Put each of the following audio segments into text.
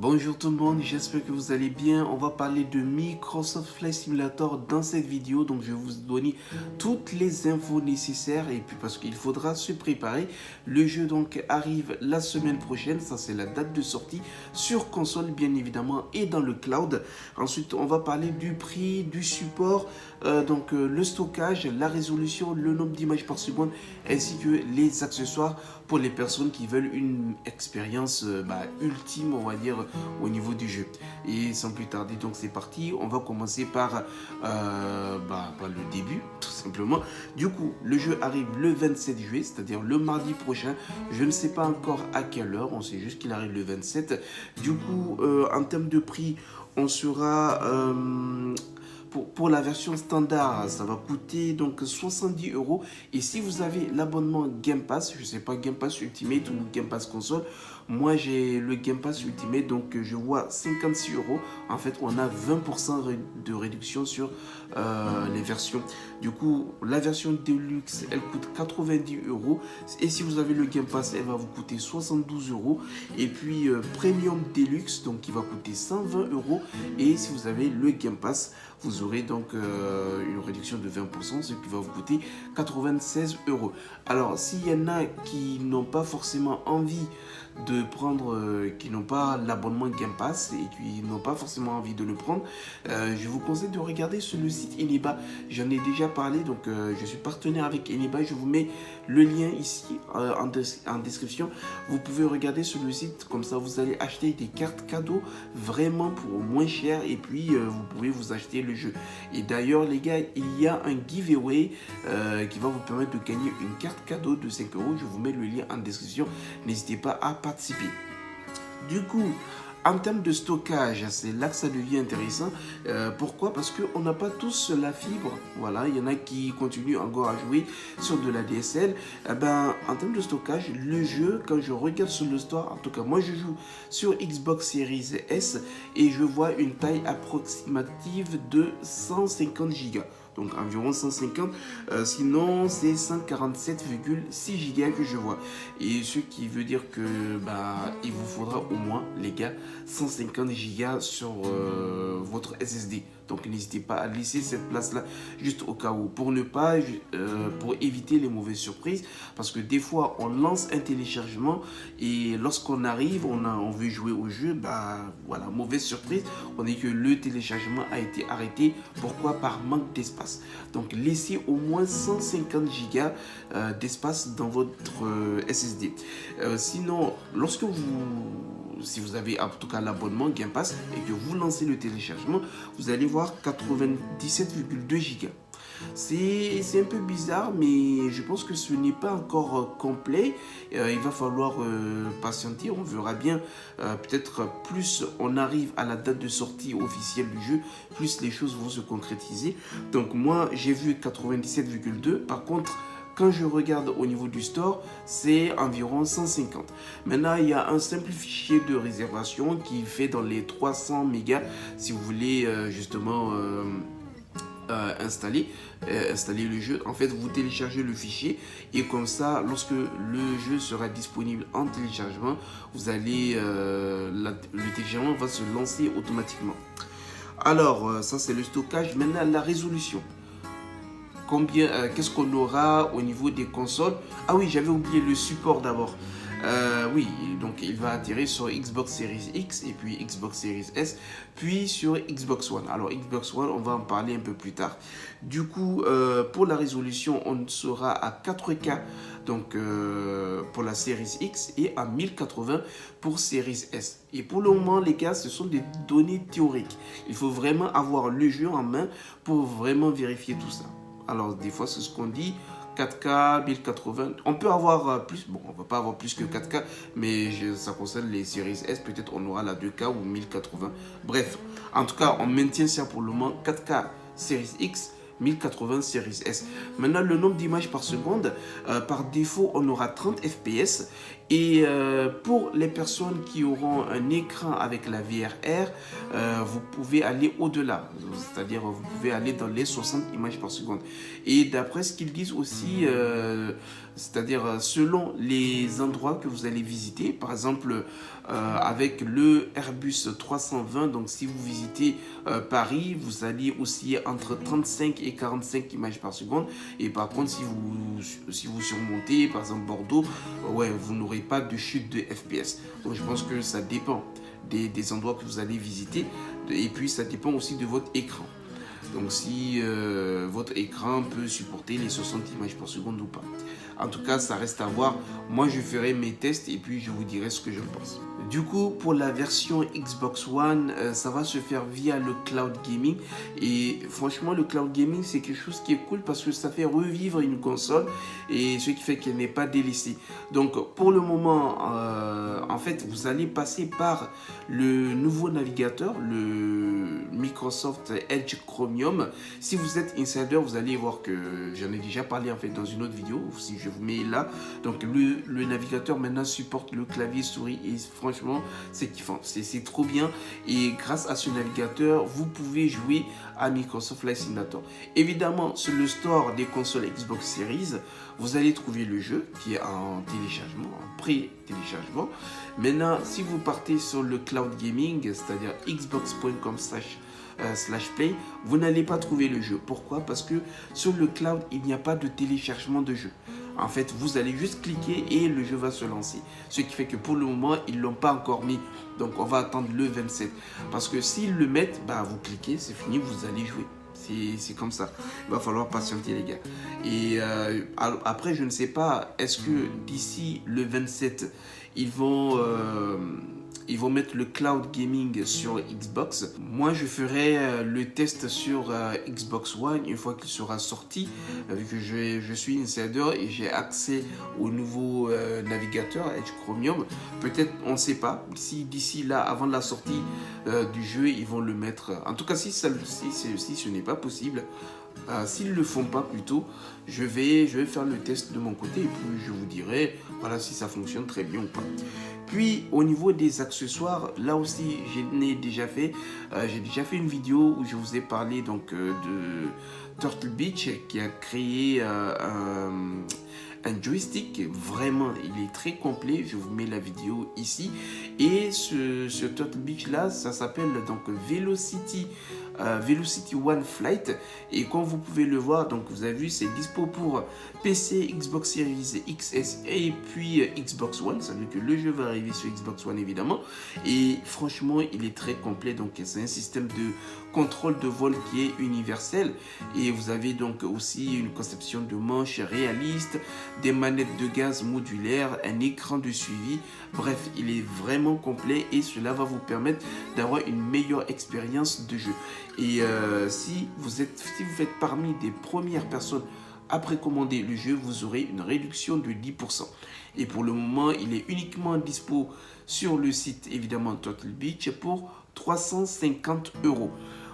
Bonjour tout le monde, j'espère que vous allez bien. On va parler de Microsoft Flight Simulator dans cette vidéo. Donc je vais vous donner toutes les infos nécessaires et puis parce qu'il faudra se préparer. Le jeu donc arrive la semaine prochaine, ça c'est la date de sortie sur console bien évidemment et dans le cloud. Ensuite on va parler du prix, du support, le stockage, la résolution, le nombre d'images par seconde ainsi que les accessoires pour les personnes qui veulent une expérience ultime, on va dire, au niveau du jeu. Et sans plus tarder, donc c'est parti. On va commencer par le début, tout simplement. Du coup, le jeu arrive le 27 juillet, c'est-à-dire le mardi prochain. Je ne sais pas encore à quelle heure, on sait juste qu'il arrive le 27. Du coup, en termes de prix, on sera... Pour la version standard, ça va coûter donc 70 euros. Et si vous avez l'abonnement Game Pass, je ne sais pas, Game Pass Ultimate ou Game Pass Console, moi j'ai le Game Pass Ultimate, donc je vois 56 euros. En fait, on a 20% de réduction sur les versions. Du coup, la version Deluxe, elle coûte 90 euros. Et si vous avez le Game Pass, elle va vous coûter 72 euros. Et puis Premium Deluxe, donc qui va coûter 120 euros. Et si vous avez le Game Pass, vous aurez donc une réduction de 20%, ce qui va vous coûter 96 euros. Alors, s'il y en a qui n'ont pas forcément envie de prendre, qui n'ont pas l'abonnement Game Pass et qui n'ont pas forcément envie de le prendre, je vous conseille de regarder sur le site Eneba. J'en ai déjà parlé, donc je suis partenaire avec Eneba. Je vous mets le lien ici en description. Vous pouvez regarder sur le site, comme ça vous allez acheter des cartes cadeaux vraiment pour moins cher et puis vous pouvez vous acheter le jeu. Et d'ailleurs les gars, il y a un giveaway qui va vous permettre de gagner une carte cadeau de 5 euros. Je vous mets le lien en description. N'hésitez pas à participer. Du coup, en termes de stockage, c'est là que ça devient intéressant. Pourquoi? Parce qu'on n'a pas tous la fibre. Voilà, il y en a qui continuent encore à jouer sur de la DSL. En termes de stockage, le jeu, quand je regarde sur le store, en tout cas moi je joue sur Xbox Series S et je vois une taille approximative de 150 Go. Donc environ 150, sinon c'est 147,6 Go que je vois. Et ce qui veut dire que il vous faudra au moins, les gars, 150 Go sur votre SSD. Donc n'hésitez pas à laisser cette place là juste au cas où, pour ne pas pour éviter les mauvaises surprises, parce que des fois on lance un téléchargement et lorsqu'on arrive on veut jouer au jeu, voilà, mauvaise surprise, on dit que le téléchargement a été arrêté. Pourquoi? Par manque d'espace. Donc laissez au moins 150 Go d'espace dans votre SSD. Sinon, si vous avez en tout cas l'abonnement Game Pass et que vous lancez le téléchargement, vous allez voir 97,2 Go. C'est un peu bizarre, mais je pense que ce n'est pas encore complet. Il va falloir patienter, on verra bien. Peut-être plus on arrive à la date de sortie officielle du jeu, plus les choses vont se concrétiser. Donc moi j'ai vu 97,2. Par contre, quand je regarde au niveau du store, c'est environ 150. Maintenant, il y a un simple fichier de réservation qui fait dans les 300 mégas si vous voulez installer le jeu. En fait, vous téléchargez le fichier et comme ça, lorsque le jeu sera disponible en téléchargement, vous allez le téléchargement va se lancer automatiquement. Alors, ça c'est le stockage. Maintenant, la résolution. Qu'est-ce qu'on aura au niveau des consoles? Ah oui, j'avais oublié le support d'abord. Oui, donc il va atterrir sur Xbox Series X et puis Xbox Series S, puis sur Xbox One. Alors Xbox One, on va en parler un peu plus tard. Du coup, pour la résolution, on sera à 4K donc pour la Series X et à 1080 pour Series S. Et pour le moment, les gars, ce sont des données théoriques. Il faut vraiment avoir le jeu en main pour vraiment vérifier tout ça. Alors des fois, c'est ce qu'on dit. 4K, 1080, on peut avoir plus, bon on va pas avoir plus que 4K, mais ça concerne les séries S, peut-être on aura la 2K ou 1080, bref, en tout cas on maintient ça pour le moment, 4K série X, 1080 série S. Maintenant le nombre d'images par seconde, par défaut on aura 30 fps et pour les personnes qui auront un écran avec la VRR, vous pouvez aller au-delà, c'est-à-dire vous pouvez aller dans les 60 images par seconde. Et d'après ce qu'ils disent aussi, c'est-à-dire selon les endroits que vous allez visiter, par exemple avec le Airbus 320. Donc si vous visitez Paris, vous allez osciller entre 35 et 45 images par seconde. Et par contre, si vous surmontez, par exemple Bordeaux, ouais, vous n'aurez pas de chute de FPS. Donc je pense que ça dépend des endroits que vous allez visiter. Et puis ça dépend aussi de votre écran. Donc si votre écran peut supporter les 60 images par seconde ou pas. En tout cas, ça reste à voir. Moi, je ferai mes tests et puis je vous dirai ce que je pense. Du coup, pour la version Xbox One, ça va se faire via le cloud gaming. Et franchement, le cloud gaming, c'est quelque chose qui est cool parce que ça fait revivre une console et ce qui fait qu'elle n'est pas délaissée. Donc, pour le moment, en fait, vous allez passer par le nouveau navigateur, le Microsoft Edge Chromium. Si vous êtes insider, vous allez voir que j'en ai déjà parlé en fait dans une autre vidéo. Si je vous mets là, donc le navigateur maintenant supporte le clavier souris et franchement c'est kiffant, c'est trop bien. Et grâce à ce navigateur, vous pouvez jouer à Microsoft Flight Simulator. Évidemment, sur le store des consoles Xbox Series, vous allez trouver le jeu qui est en téléchargement, en pré-téléchargement. Maintenant, si vous partez sur le cloud gaming, c'est-à-dire xbox.com/play, vous n'allez pas trouver le jeu. Pourquoi? Parce que sur le cloud, il n'y a pas de téléchargement de jeu. En fait, vous allez juste cliquer et le jeu va se lancer. Ce qui fait que pour le moment, ils ne l'ont pas encore mis. Donc, on va attendre le 27. Parce que s'ils le mettent, bah, vous cliquez, c'est fini, vous allez jouer. C'est comme ça. Il va falloir patienter, les gars. Et après, je ne sais pas, est-ce que d'ici le 27, ils vont mettre le cloud gaming sur Xbox. Moi, je ferai le test sur Xbox One une fois qu'il sera sorti, vu que je suis insider et j'ai accès au nouveau navigateur Edge Chromium. Peut-être, on ne sait pas, si d'ici là, avant la sortie du jeu, ils vont le mettre. En tout cas, si ce n'est pas possible, s'ils ne le font pas plutôt, je vais faire le test de mon côté et puis je vous dirai voilà, si ça fonctionne très bien ou pas. Puis au niveau des accessoires, là aussi j'en ai déjà fait. J'ai déjà fait une vidéo où je vous ai parlé donc de Turtle Beach qui a créé un joystick. Vraiment, il est très complet. Je vous mets la vidéo ici. Et ce Turtle Beach là, ça s'appelle donc Velocity One Flight. Et comme vous pouvez le voir, donc vous avez vu, c'est dispo pour PC, Xbox Series XS et puis Xbox One. Ça veut dire que le jeu va arriver sur Xbox One évidemment. Et franchement, il est très complet. Donc c'est un système de contrôle de vol qui est universel. Et vous avez donc aussi une conception de manche réaliste, des manettes de gaz modulaires, un écran de suivi. Bref, il est vraiment complet et cela va vous permettre d'avoir une meilleure expérience de jeu. Et si vous faites parmi des premières personnes à précommander le jeu, vous aurez une réduction de 10%. Et pour le moment, il est uniquement dispo sur le site évidemment Turtle Beach pour 350 €.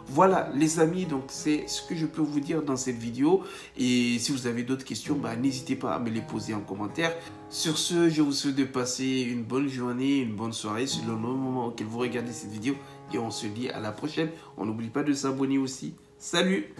Voilà les amis, donc c'est ce que je peux vous dire dans cette vidéo. Et si vous avez d'autres questions, bah, n'hésitez pas à me les poser en commentaire. Sur ce, je vous souhaite de passer une bonne journée, une bonne soirée selon le moment auquel vous regardez cette vidéo. Et on se dit à la prochaine. On n'oublie pas de s'abonner aussi. Salut!